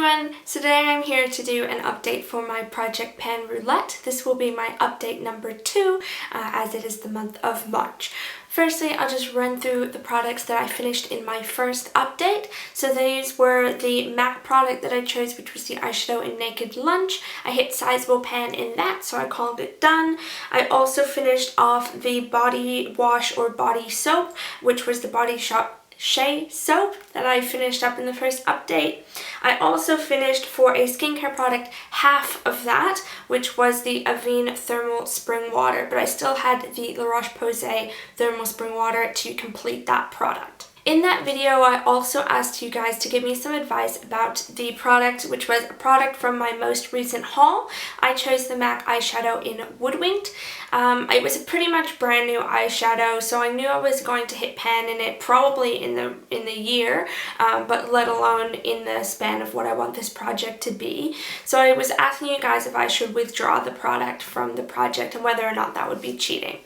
everyone! So today I'm here to do an update for my project pan Roulette. This will be my update number 2 as it is the month of March. Firstly, I'll just run through the products that I finished in my first update. So these were the MAC product that I chose, which was the eyeshadow in Naked Lunch. I hit sizable pan in that, so I called it done. I also finished off the body wash or body soap, which was the Body Shop Shea soap that I finished up in the first update. I also finished for a skincare product half of that, which was the Avene Thermal Spring Water, but I still had the La Roche-Posay Thermal Spring Water to complete that product. In that video, I also asked you guys to give me some advice about the product, which was a product from my most recent haul. I chose the MAC eyeshadow in Woodwinked. It was a pretty much brand new eyeshadow, so I knew I was going to hit pan in it probably in the year, but let alone in the span of what I want this project to be. So I was asking you guys if I should withdraw the product from the project and whether or not that would be cheating.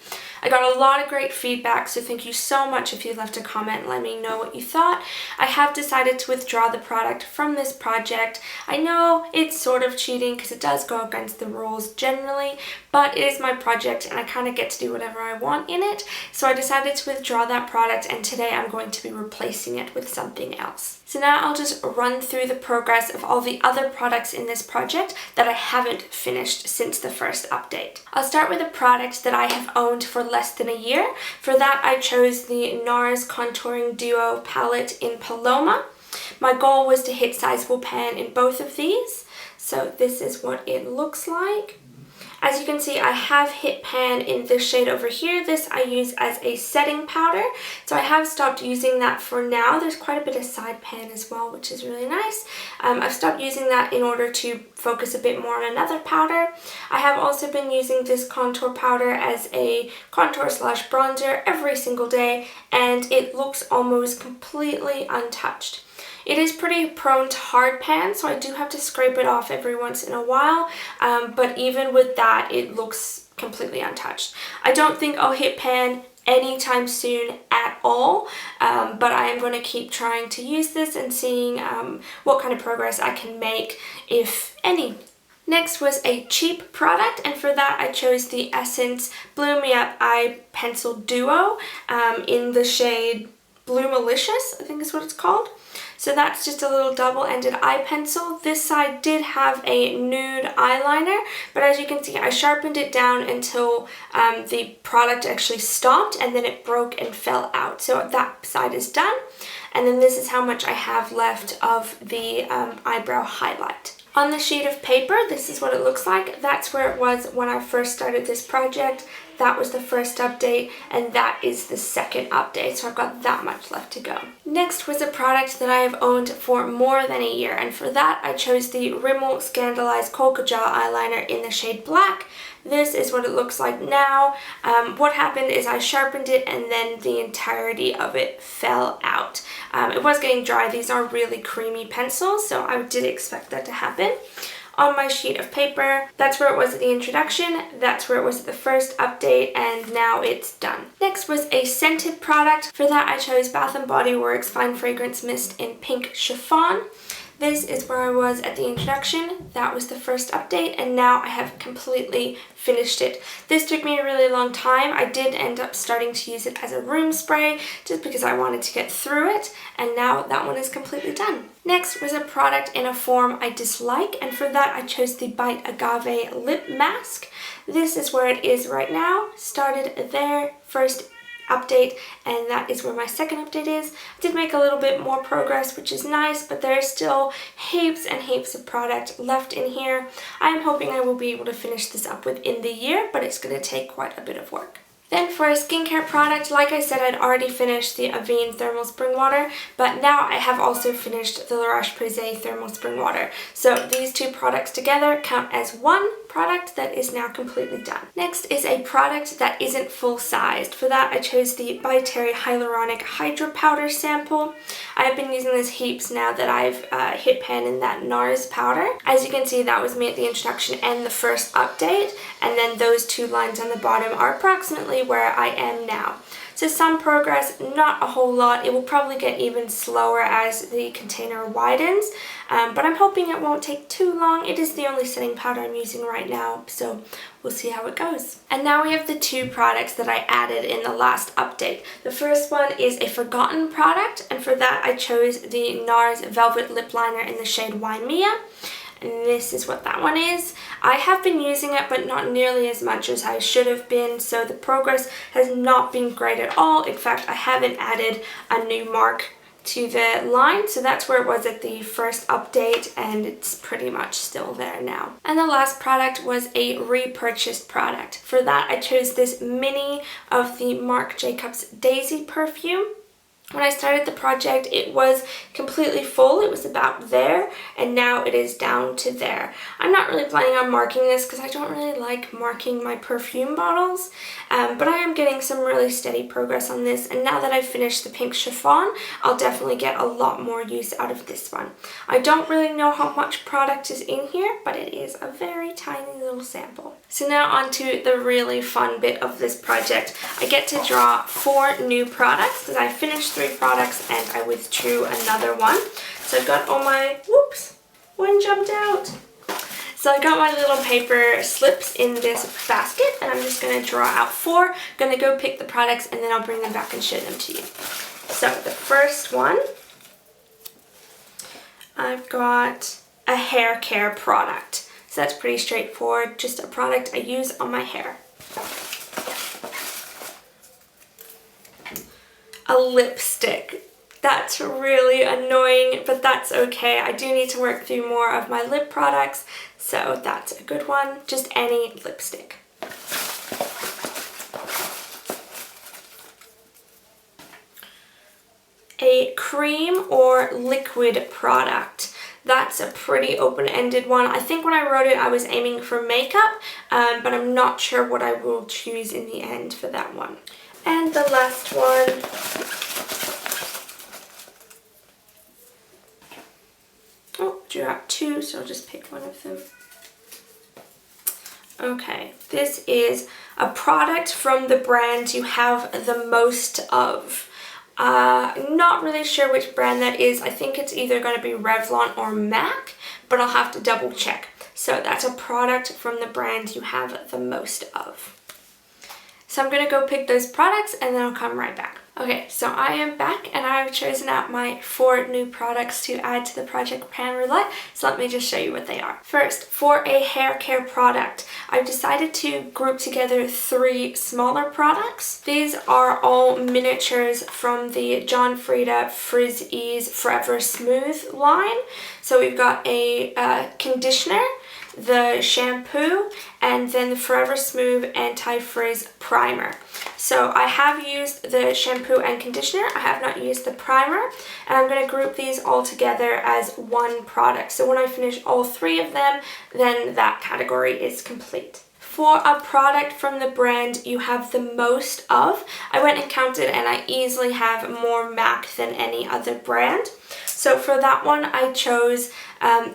I got a lot of great feedback, so thank you so much if you left a comment and let me know what you thought. I have decided to withdraw the product from this project. I know it's sort of cheating because it does go against the rules generally, but it is my project and I kind of get to do whatever I want in it. So I decided to withdraw that product, and today I'm going to be replacing it with something else. So now I'll just run through the progress of all the other products in this project that I haven't finished since the first update. I'll start with a product that I have owned for less than a year. For that, I chose the NARS Contouring Duo palette in Paloma. My goal was to hit sizable pan in both of these. So this is what it looks like. As you can see, I have hit pan in this shade over here. This I use as a setting powder, so I have stopped using that for now. There's quite a bit of side pan as well, which is really nice. I've stopped using that in order to focus a bit more on another powder. I have also been using this contour powder as a contour slash bronzer every single day, and it looks almost completely untouched. It is pretty prone to hard pan, so I do have to scrape it off every once in a while, but even with that, it looks completely untouched. I don't think I'll hit pan anytime soon at all, but I am going to keep trying to use this and seeing what kind of progress I can make, if any. Next was a cheap product, and for that I chose the Essence Bloom Me Up Eye Pencil Duo in the shade Blue Malicious, I think is what it's called. So that's just a little double-ended eye pencil. This side did have a nude eyeliner, but as you can see, I sharpened it down until the product actually stopped, and then it broke and fell out. So that side is done. And then this is how much I have left of the eyebrow highlight. On the sheet of paper, this is what it looks like. That's where it was when I first started this project. That was the first update, and that is the second update, so I've got that much left to go. Next was a product that I have owned for more than a year, and for that I chose the Rimmel Scandalized Polka Dot eyeliner in the shade Black. This is what it looks like now. What happened is I sharpened it and then the entirety of it fell out. It was getting dry. These are really creamy pencils, so I did expect that to happen. On my sheet of paper, that's where it was at the introduction, that's where it was at the first update, and now it's done. Next was a scented product. For that I chose Bath & Body Works Fine Fragrance Mist in Pink Chiffon. This is where I was at the introduction. That was the first update, and now I have completely finished it. This took me a really long time. I did end up starting to use it as a room spray just because I wanted to get through it, and now that one is completely done. Next was a product in a form I dislike, and for that I chose the Bite Agave Lip Mask. This is where it is right now. Started there, first update, and that is where my second update is. I did make a little bit more progress, which is nice, but there are still heaps and heaps of product left in here. I am hoping I will be able to finish this up within the year, but it's going to take quite a bit of work. Then for a skincare product, like I said, I'd already finished the Avene Thermal Spring Water, but now I have also finished the La Roche-Posay Thermal Spring Water. So these two products together count as one product that is now completely done. Next is a product that isn't full-sized. For that, I chose the By Terry Hyaluronic Hydra Powder sample. I have been using this heaps now that I've hit pan in that NARS powder. As you can see, that was me at the introduction and the first update, and then those two lines on the bottom are approximately where I am now. So some progress, not a whole lot. It will probably get even slower as the container widens, but I'm hoping it won't take too long. It is the only setting powder I'm using right now, so we'll see how it goes. And now we have the two products that I added in the last update. The first one is a forgotten product, and for that I chose the NARS Velvet Lip Liner in the shade Waimea. And this is what that one is. I have been using it, but not nearly as much as I should have been, so the progress has not been great at all. In fact, I haven't added a new mark to the line, so that's where it was at the first update, and it's pretty much still there now. And the last product was a repurchased product. For that, I chose this mini of the Marc Jacobs Daisy perfume. When I started the project, it was completely full. It was about there, and now it is down to there. I'm not really planning on marking this because I don't really like marking my perfume bottles, but I am getting some really steady progress on this, and now that I've finished the pink chiffon, I'll definitely get a lot more use out of this one. I don't really know how much product is in here, but it is a very tiny little sample. So now on to the really fun bit of this project. I get to draw 4 new products because I finished 3 products and I withdrew another one. So I've got all my, whoops, one jumped out. So I got my little paper slips in this basket, and I'm just going to draw out 4. I'm going to go pick the products and then I'll bring them back and show them to you. So the first one, I've got a hair care product. So that's pretty straightforward, just a product I use on my hair. A lipstick. That's really annoying, but that's okay. I do need to work through more of my lip products, so that's a good one. Just any lipstick. A cream or liquid product. That's a pretty open-ended one. I think when I wrote it I was aiming for makeup, but I'm not sure what I will choose in the end for that one. And the last one, oh, drew out 2, so I'll just pick one of them. Okay, this is a product from the brand you have the most of. Not really sure which brand that is. I think it's either going to be Revlon or MAC, but I'll have to double check. So that's a product from the brand you have the most of. So I'm going to go pick those products and then I'll come right back. Okay, so I am back and I've chosen out my 4 new products to add to the Project Pan Roulette, so let me just show you what they are. First, for a hair care product, I've decided to group together 3 smaller products. These are all miniatures from the John Frieda Frizz Ease Forever Smooth line. So we've got a conditioner, the shampoo, and then the Forever Smooth Anti-Frizz Primer. So I have used the shampoo and conditioner, I have not used the primer, and I'm going to group these all together as one product. So when I finish all 3 of them, then that category is complete. For a product from the brand you have the most of, I went and counted and I easily have more MAC than any other brand. So for that one I chose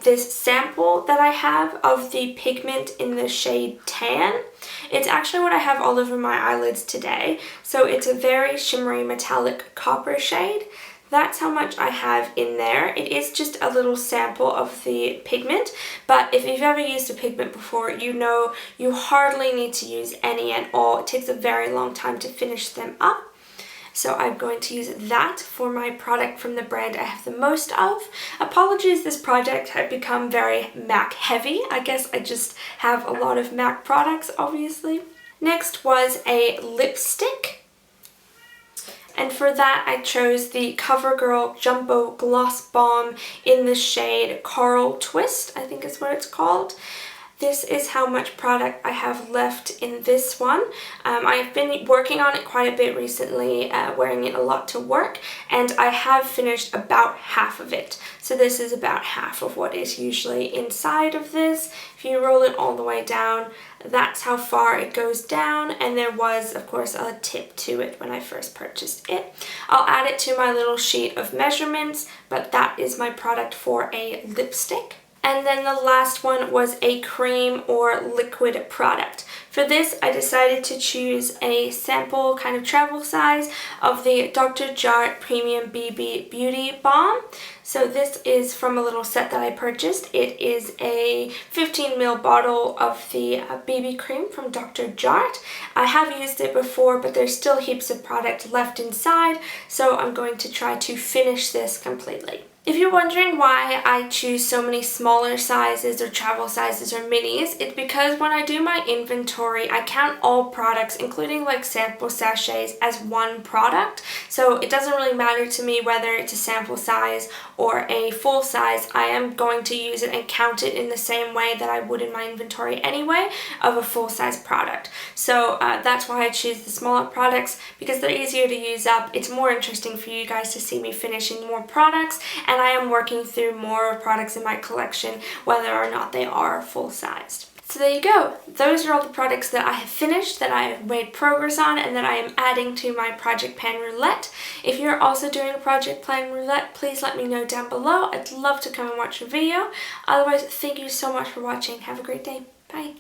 this sample that I have of the pigment in the shade Tan. It's actually what I have all over my eyelids today. So it's a very shimmery metallic copper shade. That's how much I have in there. It is just a little sample of the pigment, but if you've ever used a pigment before, you know you hardly need to use any at all. It takes a very long time to finish them up. So I'm going to use that for my product from the brand I have the most of. Apologies, this project had become very MAC heavy. I guess I just have a lot of MAC products, obviously. Next was a lipstick. And for that I chose the CoverGirl Jumbo Gloss Bomb in the shade Coral Twist, I think is what it's called. This is how much product I have left in this one. I've been working on it quite a bit recently, wearing it a lot to work, and I have finished about half of it. So this is about half of what is usually inside of this. If you roll it all the way down, that's how far it goes down, and there was, of course, a tip to it when I first purchased it. I'll add it to my little sheet of measurements, but that is my product for a lipstick. And then the last one was a cream or liquid product. For this, I decided to choose a sample kind of travel size of the Dr. Jart Premium BB Beauty Balm. So this is from a little set that I purchased. It is a 15 ml bottle of the BB cream from Dr. Jart. I have used it before, but there's still heaps of product left inside, so I'm going to try to finish this completely. If you're wondering why I choose so many smaller sizes or travel sizes or minis, it's because when I do my inventory, I count all products, including like sample sachets, as one product. So it doesn't really matter to me whether it's a sample size or a full size. I am going to use it and count it in the same way that I would in my inventory anyway of a full size product. So that's why I choose the smaller products, because they're easier to use up. It's more interesting for you guys to see me finishing more products, and I am working through more products in my collection, whether or not they are full-sized. So there you go. Those are all the products that I have finished, that I have made progress on, and that I am adding to my Project Pan Roulette. If you're also doing a Project Pan Roulette, please let me know down below. I'd love to come and watch a video. Otherwise, thank you so much for watching. Have a great day. Bye.